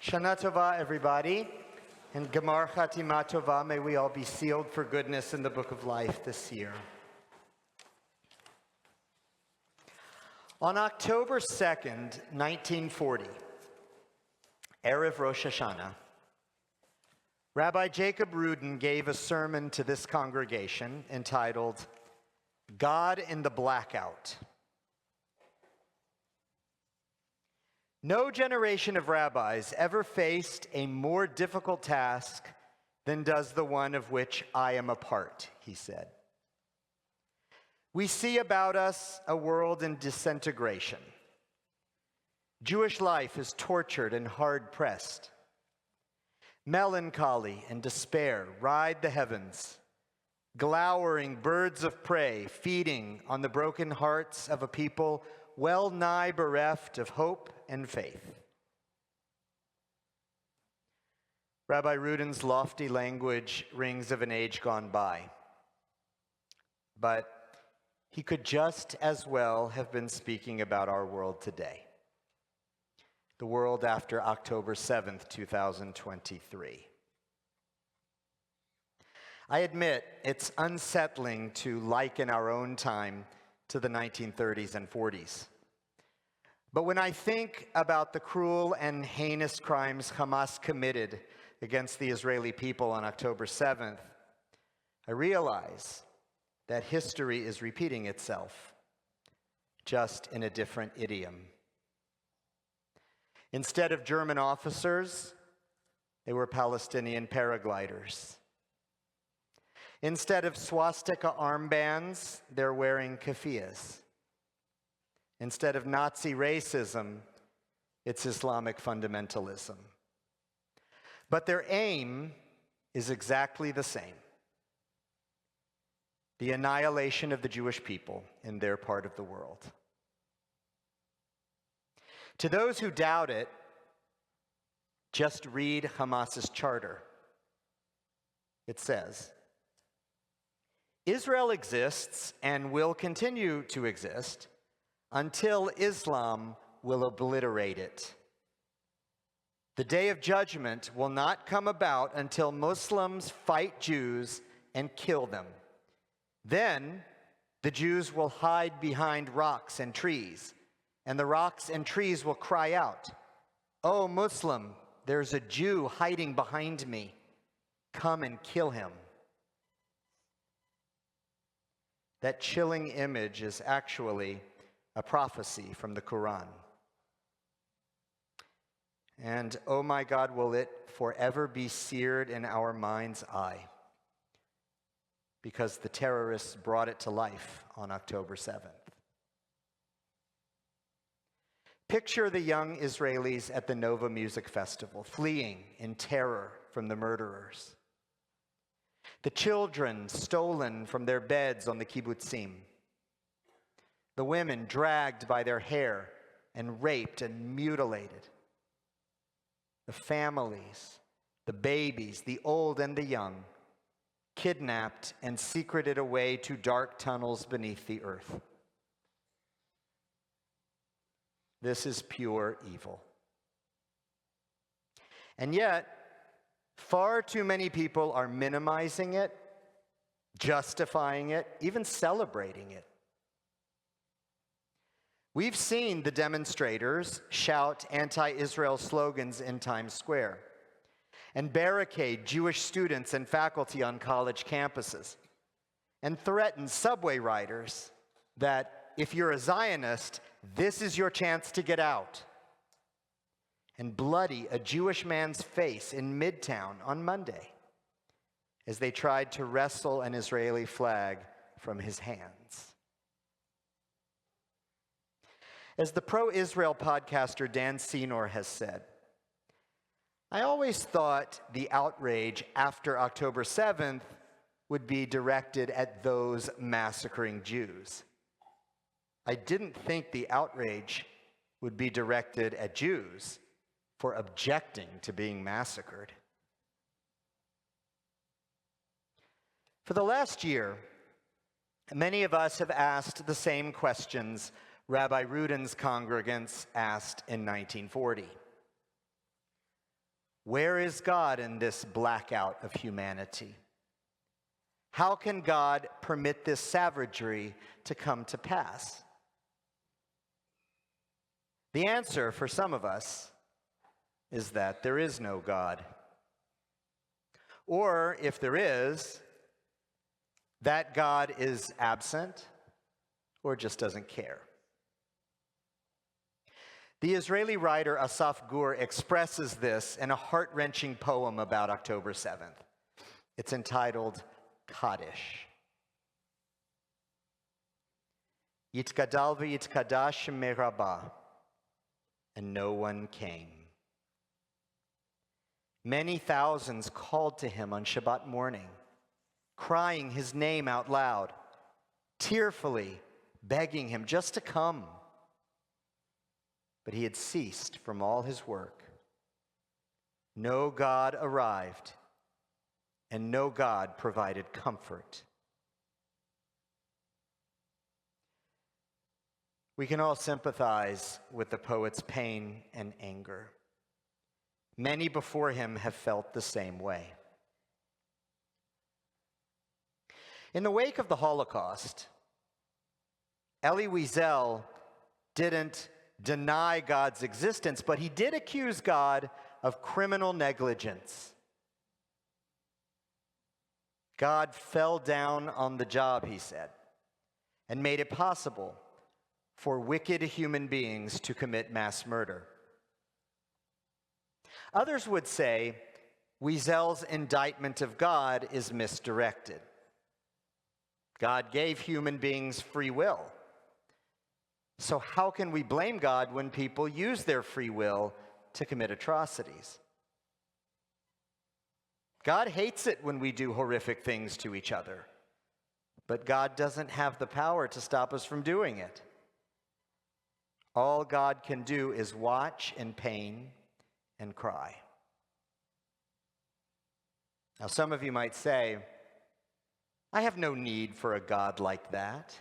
Shana Tova, everybody, and Gemar Chatima Tova. May we all be sealed for goodness in the book of life this year. On October 2nd, 1940, Erev Rosh Hashanah, Rabbi Jacob Rudin gave a sermon to this congregation entitled, God in the Blackout. No generation of rabbis ever faced a more difficult task than does the one of which I am a part, he said. We see about us a world in disintegration. Jewish life is tortured and hard-pressed. Melancholy and despair ride the heavens, glowering birds of prey feeding on the broken hearts of a people well nigh bereft of hope and faith. Rabbi Rudin's lofty language rings of an age gone by, but he could just as well have been speaking about our world today, the world after October 7th, 2023. I admit it's unsettling to liken our own time to the 1930s and 40s. But when I think about the cruel and heinous crimes Hamas committed against the Israeli people on October 7th, I realize that history is repeating itself, just in a different idiom. Instead of German officers, they were Palestinian paragliders. Instead of swastika armbands, they're wearing keffiyehs. Instead of Nazi racism, it's Islamic fundamentalism. But their aim is exactly the same: the annihilation of the Jewish people in their part of the world. To those who doubt it, just read Hamas's charter. It says, Israel exists and will continue to exist until Islam will obliterate it. The day of judgment will not come about until Muslims fight Jews and kill them. Then the Jews will hide behind rocks and trees, and the rocks and trees will cry out, "Oh, Muslim, there's a Jew hiding behind me. Come and kill him." That chilling image is actually a prophecy from the Quran. And, oh my God, will it forever be seared in our mind's eye, because the terrorists brought it to life on October 7th. Picture the young Israelis at the Nova Music Festival, fleeing in terror from the murderers. The children stolen from their beds on the kibbutzim. The women dragged by their hair and raped and mutilated. The families, the babies, the old and the young, kidnapped and secreted away to dark tunnels beneath the earth. This is pure evil. And yet, far too many people are minimizing it, justifying it, even celebrating it. We've seen the demonstrators shout anti-Israel slogans in Times Square and barricade Jewish students and faculty on college campuses and threaten subway riders that if you're a Zionist, this is your chance to get out, and bloody a Jewish man's face in Midtown on Monday as they tried to wrestle an Israeli flag from his hands. As the pro-Israel podcaster Dan Senor has said, I always thought the outrage after October 7th would be directed at those massacring Jews. I didn't think the outrage would be directed at Jews for objecting to being massacred. For the last year, many of us have asked the same questions Rabbi Rudin's congregants asked in 1940. Where is God in this blackout of humanity? How can God permit this savagery to come to pass? The answer for some of us is that there is no God. Or if there is, that God is absent or just doesn't care. The Israeli writer Asaf Gur expresses this in a heart-wrenching poem about October 7th. It's entitled Kaddish. Yitkadal v'yitkadash merabah, and no one came. Many thousands called to him on Shabbat morning, crying his name out loud, tearfully begging him just to come. But he had ceased from all his work. No God arrived, and no God provided comfort. We can all sympathize with the poet's pain and anger. Many before him have felt the same way. In the wake of the Holocaust, Elie Wiesel didn't deny God's existence, but he did accuse God of criminal negligence. God fell down on the job, he said, and made it possible for wicked human beings to commit mass murder. Others would say Wiesel's indictment of God is misdirected. God gave human beings free will. So how can we blame God when people use their free will to commit atrocities? God hates it when we do horrific things to each other, but God doesn't have the power to stop us from doing it. All God can do is watch in pain and cry. Now, some of you might say, I have no need for a God like that.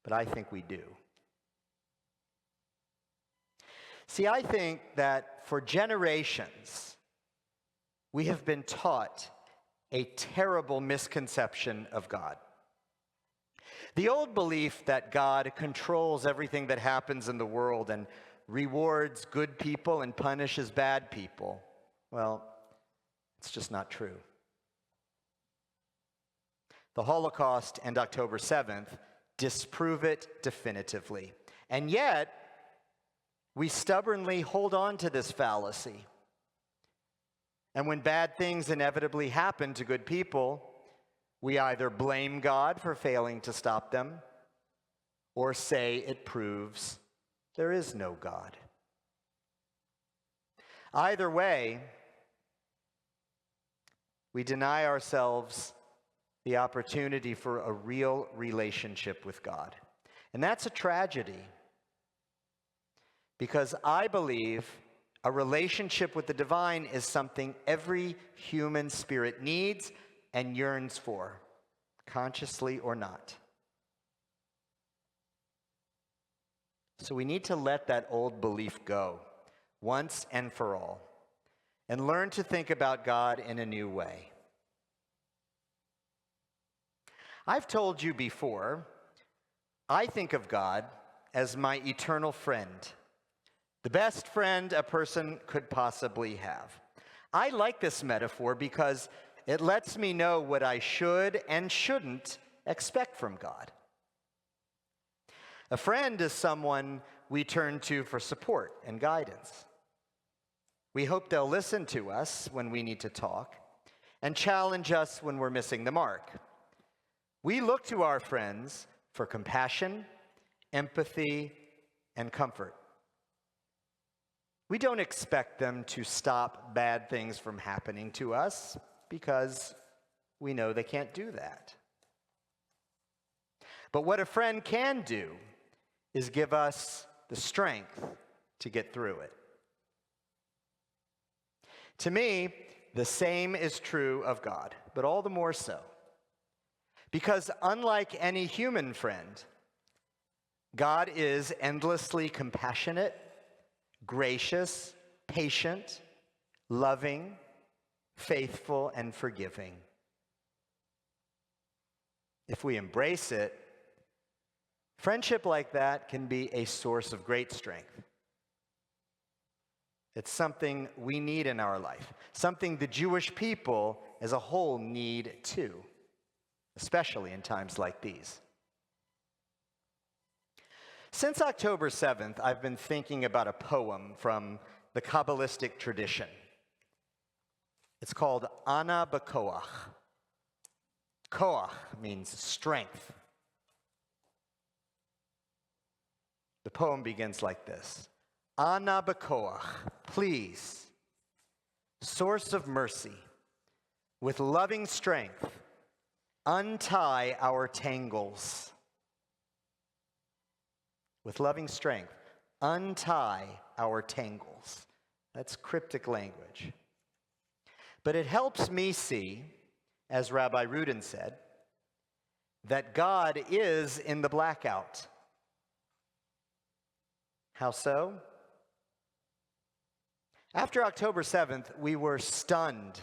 But I think we do. See, I think that for generations, we have been taught a terrible misconception of God. The old belief that God controls everything that happens in the world and rewards good people and punishes bad people, well, it's just not true. The Holocaust and October 7th disprove it definitively. And yet, we stubbornly hold on to this fallacy. And when bad things inevitably happen to good people, we either blame God for failing to stop them, or say it proves there is no God. Either way, we deny ourselves the opportunity for a real relationship with God. And that's a tragedy, because I believe a relationship with the divine is something every human spirit needs and yearns for, consciously or not. So we need to let that old belief go once and for all and learn to think about God in a new way. I've told you before, I think of God as my eternal friend, the best friend a person could possibly have. I like this metaphor because it lets me know what I should and shouldn't expect from God. A friend is someone we turn to for support and guidance. We hope they'll listen to us when we need to talk and challenge us when we're missing the mark. We look to our friends for compassion, empathy, and comfort. We don't expect them to stop bad things from happening to us because we know they can't do that. But what a friend can do is give us the strength to get through it. To me, the same is true of God, but all the more so. Because unlike any human friend, God is endlessly compassionate, gracious, patient, loving, faithful, and forgiving. If we embrace it, friendship like that can be a source of great strength. It's something we need in our life, something the Jewish people as a whole need too, especially in times like these. Since October 7th, I've been thinking about a poem from the Kabbalistic tradition. It's called Ana B'Koach. Koach means strength. The poem begins like this. Ana B'Koach, please, source of mercy, with loving strength, untie our tangles. With loving strength, untie our tangles. That's cryptic language. But it helps me see, as Rabbi Rudin said, that God is in the blackout. How so? After October 7th, we were stunned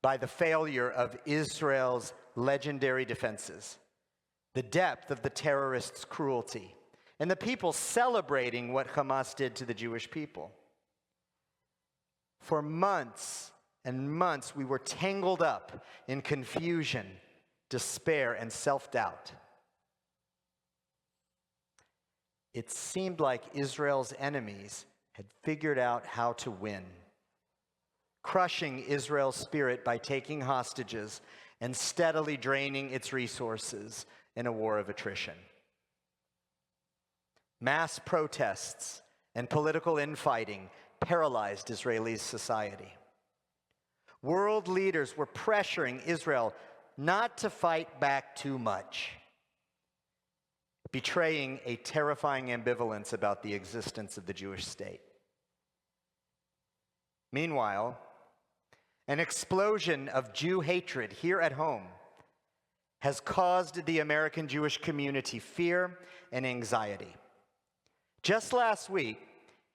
by the failure of Israel's legendary defenses, the depth of the terrorists' cruelty, and the people celebrating what Hamas did to the Jewish people. For months and months, we were tangled up in confusion, despair, and self-doubt. It seemed like Israel's enemies had figured out how to win, crushing Israel's spirit by taking hostages and steadily draining its resources in a war of attrition. Mass protests and political infighting paralyzed Israeli society. World leaders were pressuring Israel not to fight back too much, betraying a terrifying ambivalence about the existence of the Jewish state. Meanwhile, an explosion of Jew hatred here at home has caused the American Jewish community fear and anxiety. Just last week,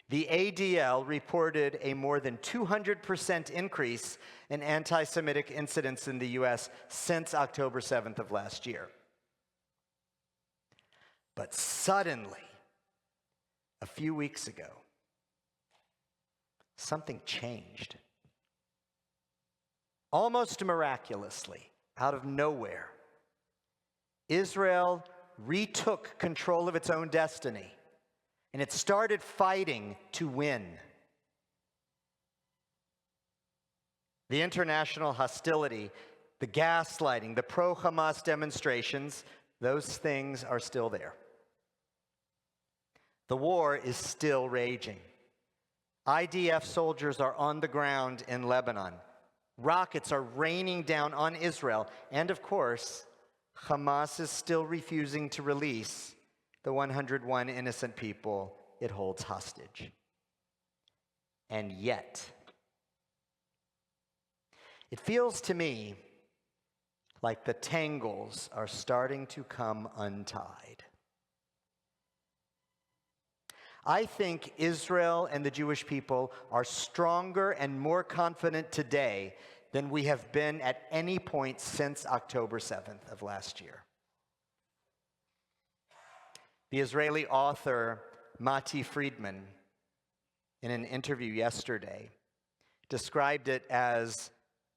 the ADL reported a more than 200% increase in anti-Semitic incidents in the U.S. since October 7th of last year. But suddenly, a few weeks ago, something changed. Almost miraculously, out of nowhere, Israel retook control of its own destiny, and it started fighting to win. The international hostility, the gaslighting, the pro-Hamas demonstrations, those things are still there. The war is still raging. IDF soldiers are on the ground in Lebanon. Rockets are raining down on Israel. And of course, Hamas is still refusing to release the 101 innocent people it holds hostage. And yet, it feels to me like the tangles are starting to come untied. I think Israel and the Jewish people are stronger and more confident today than we have been at any point since October 7th of last year. The Israeli author Mati Friedman, in an interview yesterday, described it as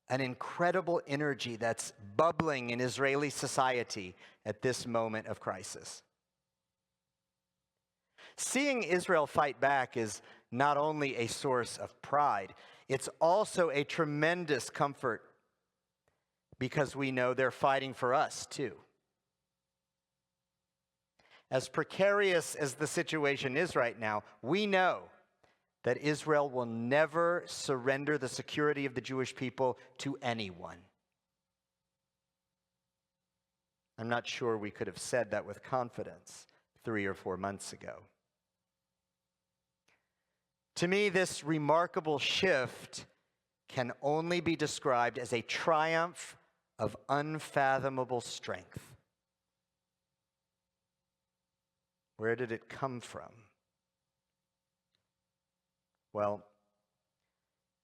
an incredible energy that's bubbling in Israeli society at this moment of crisis. Seeing Israel fight back is not only a source of pride, it's also a tremendous comfort because we know they're fighting for us too. As precarious as the situation is right now, we know that Israel will never surrender the security of the Jewish people to anyone. I'm not sure we could have said that with confidence 3 or 4 months ago. To me, this remarkable shift can only be described as a triumph of unfathomable strength. Where did it come from? Well,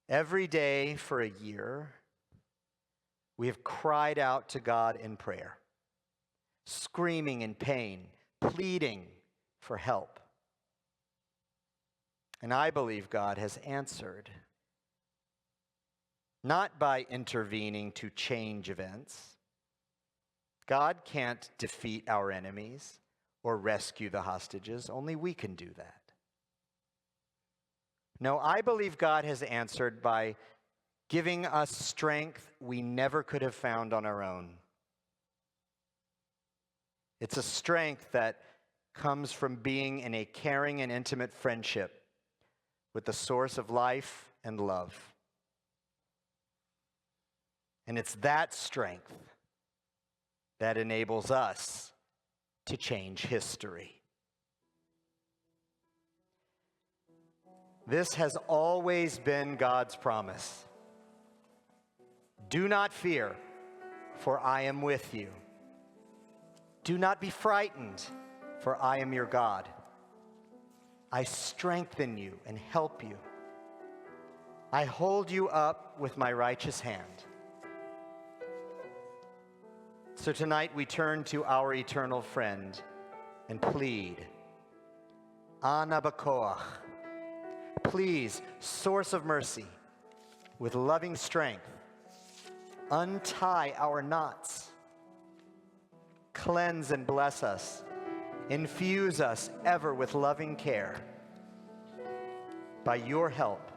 every day for a year, we have cried out to God in prayer, screaming in pain, pleading for help. And I believe God has answered, not by intervening to change events. God can't defeat our enemies or rescue the hostages. Only we can do that. No, I believe God has answered by giving us strength we never could have found on our own. It's a strength that comes from being in a caring and intimate friendship with the source of life and love. And it's that strength that enables us to change history. This has always been God's promise. Do not fear, for I am with you. Do not be frightened, for I am your God. I strengthen you and help you. I hold you up with my righteous hand. So tonight we turn to our eternal friend and plead, Ana Bakoach. Please, source of mercy, with loving strength, untie our knots, cleanse and bless us, infuse us ever with loving care. By your help,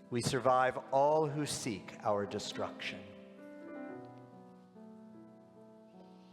we survive all who seek our destruction.